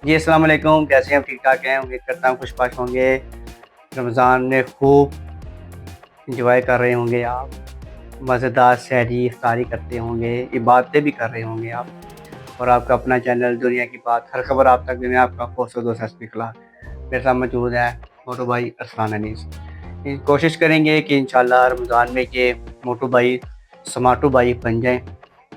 जी अस्सलाम वालेकुम, कैसे हैं आप? ठीक ठाक हैं? उम्मीद करता हूँ खुश-बाश होंगे। रमज़ान में खूब एंजॉय कर रहे होंगे आप, मज़ेदार सहरी इफ्तारी करते होंगे, इबादतें भी कर रहे होंगे आप। और आपका अपना चैनल दुनिया की बात, हर खबर आप तक देने आपका होस्ट व दोस्त हसबी कलाम। मेरे साथ मौजूद है मोटू भाई अरसलान अनीस। कोशिश करेंगे कि इंशाल्लाह रमज़ान में ये मोटू भाई समाटू भाई बन जाएँ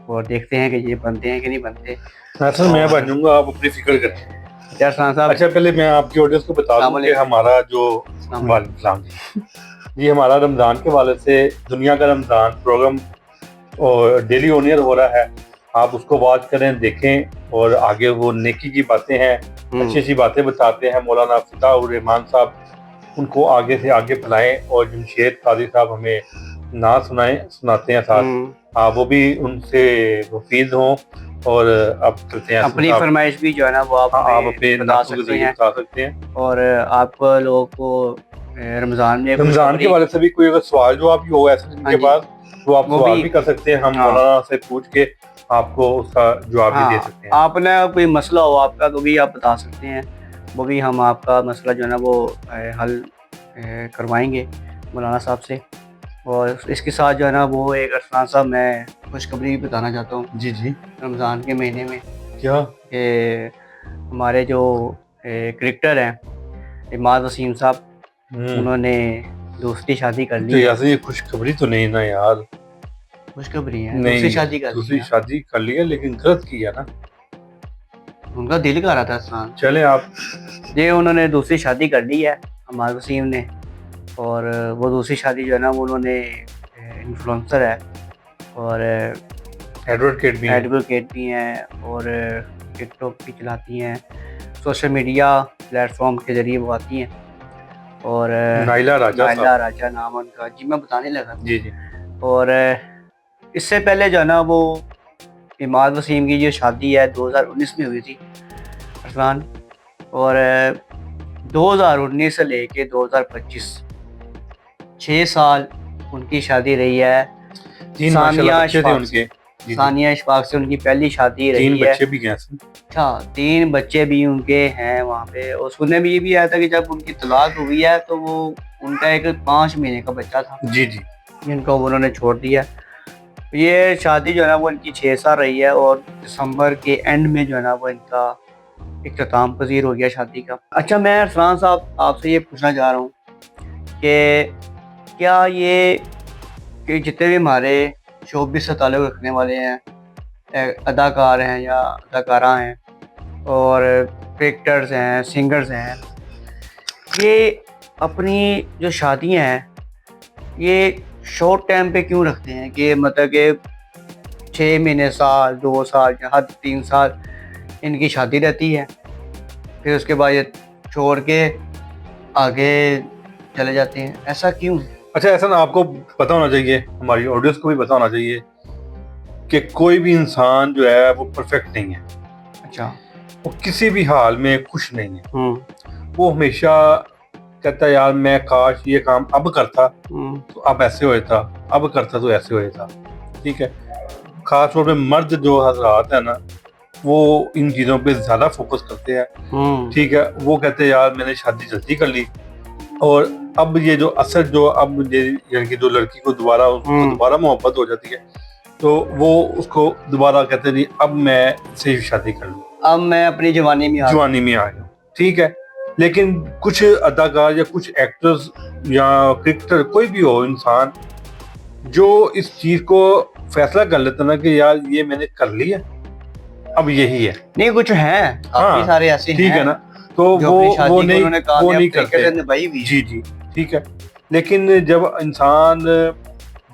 और देखते हैं कि ये बनते हैं कि नहीं बनते। सर मैं और बन जाऊंगा, आप अपनी फिक्र करें। अच्छा अरसलान साहब, अच्छा, पहले मैं आपकी ऑडियंस को बता अस्सलाम दूं कि वालेकुम। हमारा जो अस्सलाम वालेकुम। वालेकुम सलाम जी जी हमारा रमज़ान के वाले से दुनिया का रमज़ान प्रोग्राम और डेली ऑनियर हो रहा है। आप उसको वॉच करें, देखें और आगे वो नेकी की बातें हैं, अच्छी अच्छी बातें बताते हैं मौलाना फ़ताह रहमान साहब, उनको आगे से आगे फैलाएं और जमशेद कादी साहब हमें ना सुनाते हैं साथ। हुँ। वो भी उनसे मुफीद हों। और अब चलते हैं हसन अपनी साहब। फरमाइश भी जो है ना वो आप हाँ, आप हमें अपने बता नातों के सकते जरिए हैं। बता सकते हैं। और आप लोगों को रमज़ान में रमजान के खुशखबरी। बारे से भी कोई अगर सवाल जो आपकी हो ऐसे हाँ जिनके जी, पास, तो आप वो सवाल भी। भी कर सकते हैं, हम हाँ, मौलाना से पूछ के आपको उसका जवाब भी दे हाँ, सकते हैं। आपने कोई मसला हो आपका तो भी आप बता सकते हैं। वो भी हम आपका मसला जो है ना वो हल करवाएँगे मौलाना साहब से। और इसके साथ जो है ना वो एक अरसलान साहब, मैं खुशखबरी भी बताना चाहता हूँ जी जी। रमज़ान के महीने में क्या? कि हमारे जो क्रिकेटर हैं इमाद वसीम साहब, उन्होंने दूसरी शादी कर तो ली है। यार ये खुशखबरी तो नहीं ना यार। खुशखबरी है, दूसरी नहीं, शादी कर ली दूसरी है। शादी कर ली है लेकिन गलत किया ना। उनका दिल कर रहा था अरसलान। चले आप। ये उन्होंने दूसरी शादी कर ली है हमारे वसीम ने। और वो दूसरी शादी जो है ना वो उन्होंने इन्फ्लुएंसर है और एडवोकेट भी हैं। एडवोकेट भी हैं और टिकटॉक भी चलाती हैं। सोशल मीडिया प्लेटफॉर्म के ज़रिए वो आती हैं। और नाइला राजा नायला साहब। राजा नाम है उनका, जी मैं बताने लगा था। जी जी। और इससे पहले जो है ना वो इमाद वसीम की जो शादी है 2019 में हुई थी अरसलान। और 2019 से लेके 2025 6 साल उनकी शादी रही है। तीन माशाल्लाह सानिया बच्चे थे इशफाक उनके। से। जी जी। सानिया इशफाक से उनकी पहली शादी तीन रही है। बच्चे भी हैं सर। अच्छा, 3 बच्चे भी उनके हैं वहाँ पे। और सुनने में ये भी आया था कि जब उनकी तलाक हुई है तो वो उनका एक 5 महीने का बच्चा था जी जी। जिनको उन्होंने छोड़ दिया। ये शादी जो है ना वो इनकी 6 साल रही है और दिसंबर के एंड में जो है ना वो इनका इख्तिताम पज़ीर हो गया शादी का। अच्छा, मैं अरसलान साहब आपसे ये पूछना चाह रहा हूँ कि क्या ये कि जितने भी हमारे शोबिस से ताल्लुक़ रखने वाले हैं, अदाकार हैं या अदाकारा हैं और क्रिकेटर्स हैं, सिंगर्स हैं, ये अपनी जो शादियाँ हैं, ये शॉर्ट टाइम पे क्यों रखते हैं कि मतलब कि 6 महीने, साल, 2 साल या हद 3 साल इनकी शादी रहती है। फिर उसके बाद ये छोड़ के आगे चले जाते हैं, ऐसा क्यों? अच्छा, ऐसा ना आपको पता होना चाहिए, हमारी ऑडियंस को भी पता होना चाहिए कि कोई भी इंसान जो है वो परफेक्ट नहीं है। अच्छा। वो किसी भी हाल में खुश नहीं है। हुँ। वो हमेशा कहता है यार मैं काश ये काम अब करता हुँ। तो अब ऐसे हो जाता, अब करता तो ऐसे हो जाता। ठीक है। खास तौर पे मर्द जो हजरात है ना, वो इन चीज़ों पे ज़्यादा फोकस करते हैं। हुँ। ठीक है, वो कहते हैं यार मैंने शादी जल्दी कर ली और अब ये जो असर जो अब ये यानी कि जो लड़की को दोबारा उसको दोबारा मोहब्बत हो जाती है, तो वो उसको दोबारा कहते नहीं अब मैं इससे ही शादी कर लूँ, अब मैं अपनी जवानी में आ गया। जवानी में आ गया। ठीक है। लेकिन कुछ अदाकार या कुछ एक्टर्स या क्रिकेटर कोई भी हो इंसान जो इस चीज को फैसला कर लेता ना कि यार ये मैंने कर लिया, अब यही है। नहीं, कुछ हैं, काफ़ी हाँ, सारे ऐसे ठीक है हैं ना। तो जो वो अपनी शादी को नहीं, उन्होंने वो नहीं कामयाब तरीके करते। से निभाई भी है। जी जी। ठीक है। लेकिन जब इंसान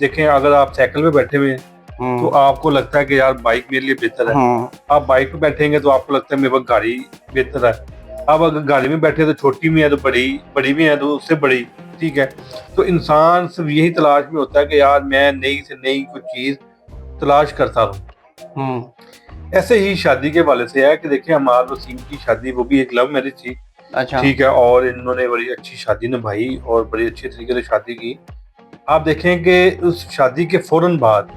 देखें, अगर आप साइकिल पे बैठे हुए हैं तो हुँ। आपको लगता है कि यार बाइक मेरे लिए बेहतर है। हाँ। आप बाइक पे बैठेंगे तो आपको लगता है मेरे पास गाड़ी बेहतर है। अब अगर गाड़ी में बैठे तो छोटी भी है तो बड़ी, बड़ी भी है तो उससे बड़ी। ठीक है। तो इंसान सिर्फ यही तलाश में होता है कि यार मैं नई से नई कुछ चीज तलाश करता रहूं। हुँ। ऐसे ही शादी के वाले से है कि देखिए हमार वसीम की शादी वो भी एक लव मैरिज थी। अच्छा। ठीक है। और इन्होंने बड़ी अच्छी शादी निभाई और बड़ी अच्छी तरीके से शादी की। आप देखें कि उस शादी के फौरन बाद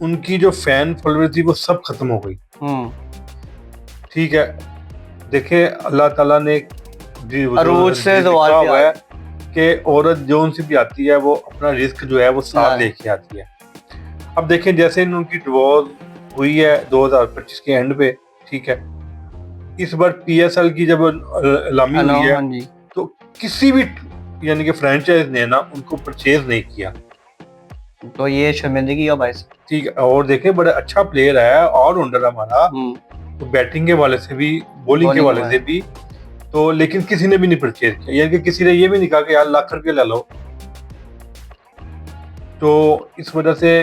उनकी जो फैन फॉलोअर थी वो सब खत्म हो गई। हुँ। ठीक है, देखिए अल्लाह ताला ने जी अरूज से लिखा सवाल हुआ किया है कि औरत जो उनसे भी आती है वो अपना रिस्क जो है वो साथ हाँ। लेके आती है। अब देखें जैसे उनकी डिवोर्स हुई है 2025 के एंड पे, ठीक है, इस बार पीएसएल की जब नीलामी हेलो, हुई है हाँ जी। तो किसी भी यानी कि फ्रेंचाइज ने ना उनको परचेज नहीं किया। तो ये शर्मिंदगी का बायस। ठीक है, और देखें बड़ा अच्छा प्लेयर है ऑलराउंडर हमारा, हम्म, तो बैटिंग के वाले से भी बॉलिंग के बॉलिंग वाले से भी, तो लेकिन किसी ने भी नहीं परचेज किया, यानी कि किसी ने ये भी नहीं कहा कि यार लाख रुपये ले लो। तो इस वजह से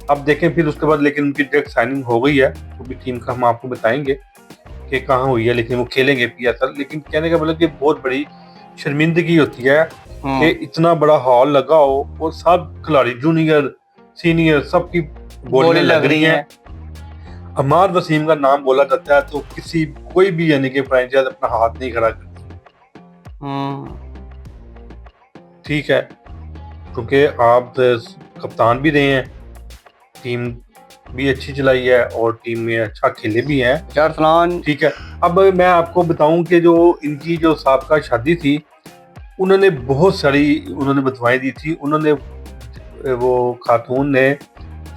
अब देखें फिर उसके बाद लेकिन उनकी डायरेक्ट साइनिंग हो गई है, तो भी टीम का हम आपको बताएंगे कि कहाँ हुई है, लेकिन वो खेलेंगे पीएसएल। लेकिन कहने का मतलब कि बहुत बड़ी शर्मिंदगी होती है कि इतना बड़ा हॉल लगा हो और सब खिलाड़ी जूनियर सीनियर सबकी बॉलिंग लग रही हैं। अमार वसीम का नाम बोला जाता है तो किसी कोई भी यानी कि फ्रेंचाइज अपना हाथ नहीं खड़ा करती। ठीक है, क्योंकि आप कप्तान भी रहे हैं, टीम भी अच्छी चलाई है और टीम में अच्छा खेले भी हैं। अरसलान। ठीक है, अब मैं आपको बताऊं कि जो इनकी जो साबका शादी थी उन्होंने बहुत सारी उन्होंने बदवाएं दी थी। उन्होंने वो खातून ने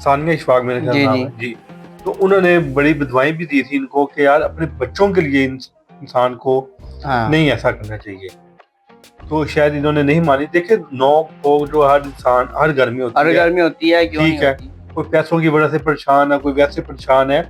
सानिया इशफाक मेरे ख्याल जी नाम जी। है जी, तो उन्होंने बड़ी बदवाएं भी दी थी इनको कि यार अपने बच्चों के लिए इंसान को नहीं ऐसा करना चाहिए। तो शायद इन्होंने नहीं मानी। देखिए नौक पोक जो हर इंसान हर घर में होती हर है, घर में होती है, क्यों नहीं ठीक है, होती? कोई पैसों की वजह से परेशान है, कोई वैसे परेशान है,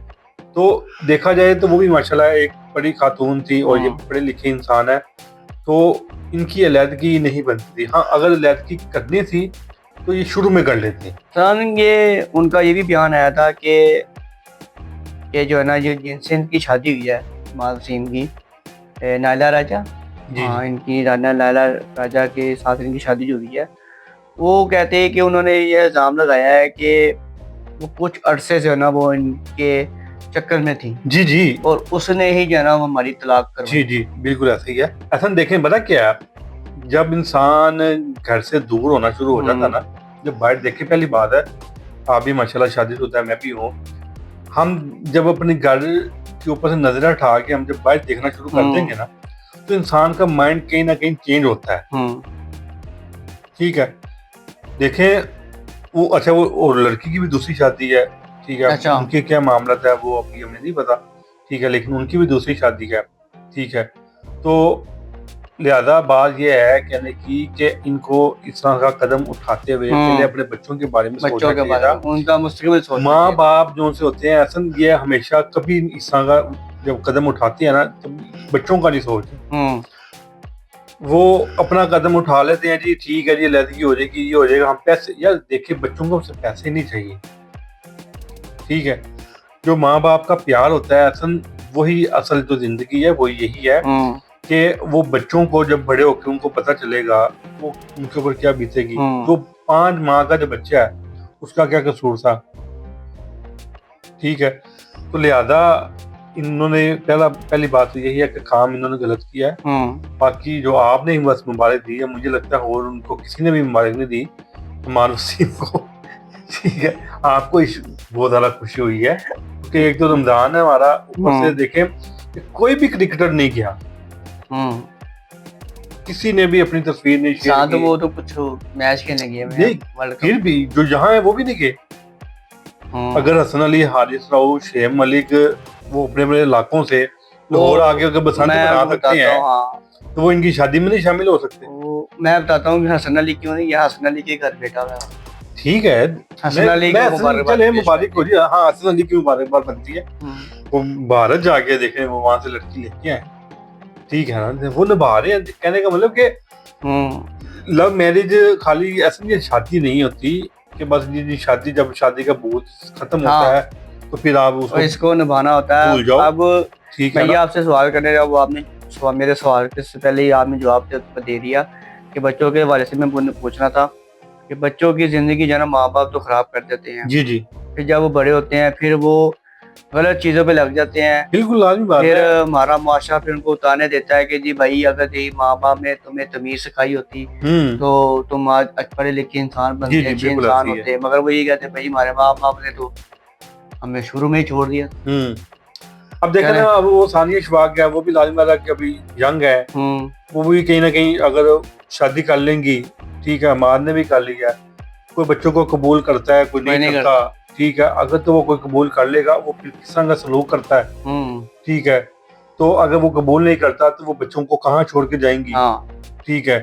तो देखा जाए तो वो भी माशाल्लाह एक बड़ी खातून थी और ये पढ़े लिखे इंसान है, तो इनकी अलहदगी नहीं बनती थी। हाँ, अगर अलहदगी करनी थी तो ये शुरू में कर लेते। सर ये उनका ये भी बयान आया था कि जो है ना ये जिनसे इनकी शादी हुई है मालसीम की, नायला राजा, जी हाँ इनकी राना नायला राजा के साथ इनकी शादी जो हुई है, वो कहते हैं कि उन्होंने ये इल्ज़ाम लगाया है कि वो कुछ अरसे से है ना वो इनके चक्कर में थी। जी जी और उसने ही जो है ना वो हमारी तलाक करवाई। जी जी बिल्कुल ऐसा ही है। ऐसा देखें पता क्या है, जब इंसान घर से दूर होना शुरू हो जाता ना, जब बाहर देखे, पहली बात है आप भी माशाल्लाह शादीशुदा है, मैं भी हूँ, हम जब अपने घर के ऊपर से नजर उठा के हम जब बाहर देखना शुरू कर देंगे ना, तो इंसान का माइंड कहीं ना कहीं चेंज होता है। ठीक है, देखें वो अच्छा वो और लड़की की भी दूसरी शादी है, ठीक है, अच्छा। उनके क्या मामला था वो अभी हमें नहीं पता, ठीक है, लेकिन उनकी भी दूसरी शादी है, ठीक है। तो लिहाजा बात ये है कहने की कि इनको इस तरह का कदम उठाते हुए पहले अपने बच्चों के बारे में बच्चों के बारे में उनका मुस्तकबिल सोचना माँ चाहिए। बाप जो से होते हैं ऐसा ये हमेशा कभी इस तरह का जब कदम उठाते हैं ना तो बच्चों का नहीं सोचते, वो अपना कदम उठा लेते हैं, जी ठीक है जी लड़की हो जाएगी ये हो जाएगा, हम पैसे, यार देखिए बच्चों को पैसे नहीं चाहिए, ठीक है, जो माँ बाप का प्यार होता है असल वही असल जो जिंदगी है वो यही है कि वो बच्चों को जब बड़े होकर उनको पता चलेगा वो उनके ऊपर क्या बीतेगी। जो 5 माह का जो बच्चा है उसका क्या कसूर था, ठीक है, तो लिहाजा इन्होंने पहली बात तो यही है कि काम इन्होंने गलत किया है। बाकी जो आपने बस मुबारक दी है, मुझे लगता है और उनको किसी ने भी मुबारक नहीं दी मानव सिंह को, ठीक है, आपको बहुत ज्यादा खुशी हुई है क्योंकि एक तो रमजान है हमारा, ऊपर से देखें कि कोई भी क्रिकेटर नहीं गया, किसी ने भी अपनी तस्वीर नहीं शेयर की, वो तो कुछ मैच खेलने गए नहीं, फिर भी जो यहाँ है वो भी नहीं गए। अगर हसन अली, हारिस राउफ, शेम मलिक वो अपने अपने इलाकों से लाहौर आगे अगर बसंत बना सकते हैं तो वो इनकी शादी में नहीं शामिल हो सकते। मैं बताता हूँ हसन अली क्यों नहीं, हसन अली के घर बेटा हुआ, ठीक है, हसन अली मुबारक हो जी, हाँ हसन अली की मुबारकबाद बनती है, वो भारत जाके देखें वो वहां से लड़की लेके आए, ठीक है ना, वो निभा रहे हैं। कहने का मतलब कि लव मैरिज खाली ऐसा नहीं शादी नहीं होती कि बस जी शादी, जब शादी का बोझ खत्म होता है तो फिर आप उसको इसको निभाना होता है। अब ठीक है, मैं आपसे सवाल करने रहा, वो आपने मेरे सवाल से पहले ही आपने जवाब दे दिया कि बच्चों के हवाले से मैं पूछना था कि बच्चों की जिंदगी जो है ना माँ बाप तो खराब कर देते हैं, जी जी, फिर जब वो बड़े होते हैं फिर वो गलत चीजों पे लग जाते हैं, बिल्कुल लाजमी बात है। फिर हमारा मुआशरा फिर उनको उतारने देता है कि जी भाई अगर तेरी माँ बाप ने तुम्हें तमीज सिखाई होती तो तुम आज पढ़े लिखे इंसान बनते, अच्छे इंसान होते, मगर वो ये कहते भाई हमारे माँ बाप ने तो हमें शुरू में ही छोड़ दिया। अब देखा चलें। ना, अब वो सानिया इशफाक है, वो भी लाजिम वाला कि अभी यंग है, वो भी कहीं ना कहीं अगर शादी कर लेंगी, ठीक है, अमार ने भी कर लिया, कोई बच्चों को कबूल करता है, कोई कोई नहीं नहीं करता, करता। ठीक है, अगर तो वो कोई कबूल कर लेगा, वो फिर किस तरह का सलूक करता है, ठीक है, तो अगर वो कबूल नहीं करता तो वो बच्चों को कहाँ छोड़ के जाएंगी, हाँ, ठीक है,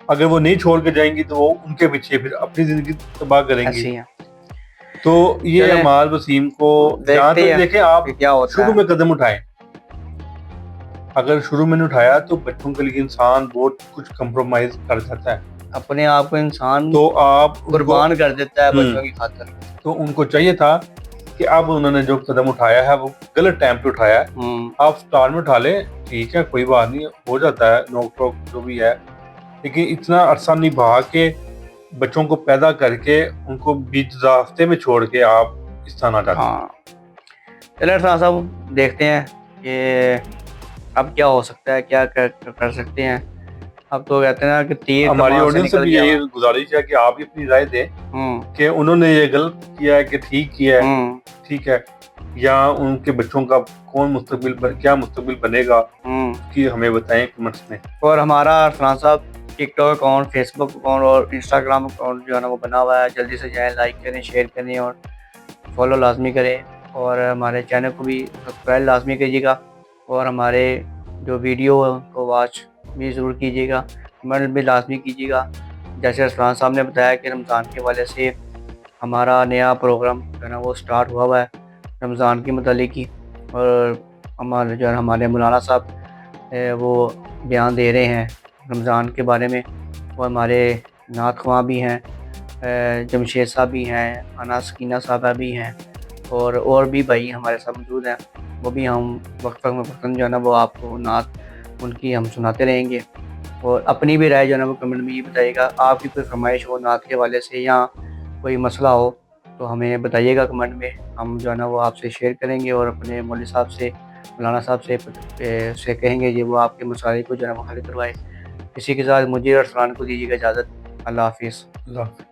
अगर वो नहीं छोड़ के जाएंगी तो वो उनके पीछे फिर अपनी जिंदगी तबाह करेंगी। ऐसी है। तो ये चलें, अमाल वसीम को जहाँ देखते तक हैं देखें, कि आप क्या होता शुरू है। में कदम उठाएं, अगर शुरू में नहीं उठाया तो बच्चों के लिए इंसान बहुत कुछ कंप्रोमाइज कर जाता है, अपने आप को इंसान तो आप उनको कुर्बान कर देता है बच्चों हम्म की खातिर। तो उनको चाहिए था कि अब उन्होंने जो कदम उठाया है वो गलत टाइम पे उठाया है, आप स्टार में उठा लें, ठीक है, कोई बात नहीं, हो जाता है, नोक टोक जो भी है, लेकिन इतना अरसा निभा के बच्चों को पैदा करके उनको बीच रास्ते में छोड़ के आप इस तरह ना जाते। हाँ, चलिए अरफान साहब, देखते हैं कि अब क्या हो सकता है, क्या कर सकते हैं। अब तो कहते हैं ना कि तीर हमारी कमान से ऑडियंस से निकल भी गया यही हुआ। गुजारिश है कि आप भी अपनी राय दें कि उन्होंने ये गलत किया है कि ठीक किया है, ठीक है, या उनके बच्चों का कौन क्या मुस्तकबिल बनेगा, कि हमें बताएं कमेंट्स में। और हमारा अरफान साहब टिकटॉक अकाउंट, फेसबुक अकाउंट और इंस्टाग्राम अकाउंट जो है ना वो बना हुआ है, जल्दी से जाएं, लाइक करें, शेयर करें और फॉलो लाजमी करें। और हमारे चैनल को भी सब्सक्राइब लाजमी कीजिएगा और हमारे जो वीडियो है उनको वॉच भी ज़रूर कीजिएगा, कमेंट भी लाजमी कीजिएगा। जैसे अरफान साहब ने बताया कि रमज़ान के हवाले से हमारा नया प्रोग्राम जो है ना वो स्टार्ट हुआ है रमज़ान के मतलब की। और हमारे जो है हमारे मौलाना साहब वो बयान दे रहे हैं रमज़ान के बारे में, और हमारे नात ख्वां भी हैं, जमशेद साहब भी हैं, अना सकीना साहबा भी हैं, और भी भाई हमारे साथ मौजूद हैं। वो भी हम वक्तन जो है ना वो आपको नात उनकी हम सुनाते रहेंगे। और अपनी भी राय जो है ना वो कमेंट में ये बताइएगा, आपकी कोई फरमाइश हो नात के हवाले से या कोई मसला हो तो हमें बताइएगा कमेंट में, हम जो है ना वो आपसे शेयर करेंगे और अपने मौलवी साहब से, मौलाना साहब से कहेंगे कि वो आपके मसाइल को जो है ना वो हल करवाए। इसी के साथ मुझे और अरसलान को दीजिएगा इजाज़त। अल्लाह हाफिज़। अल्लाह हाफ़िज़।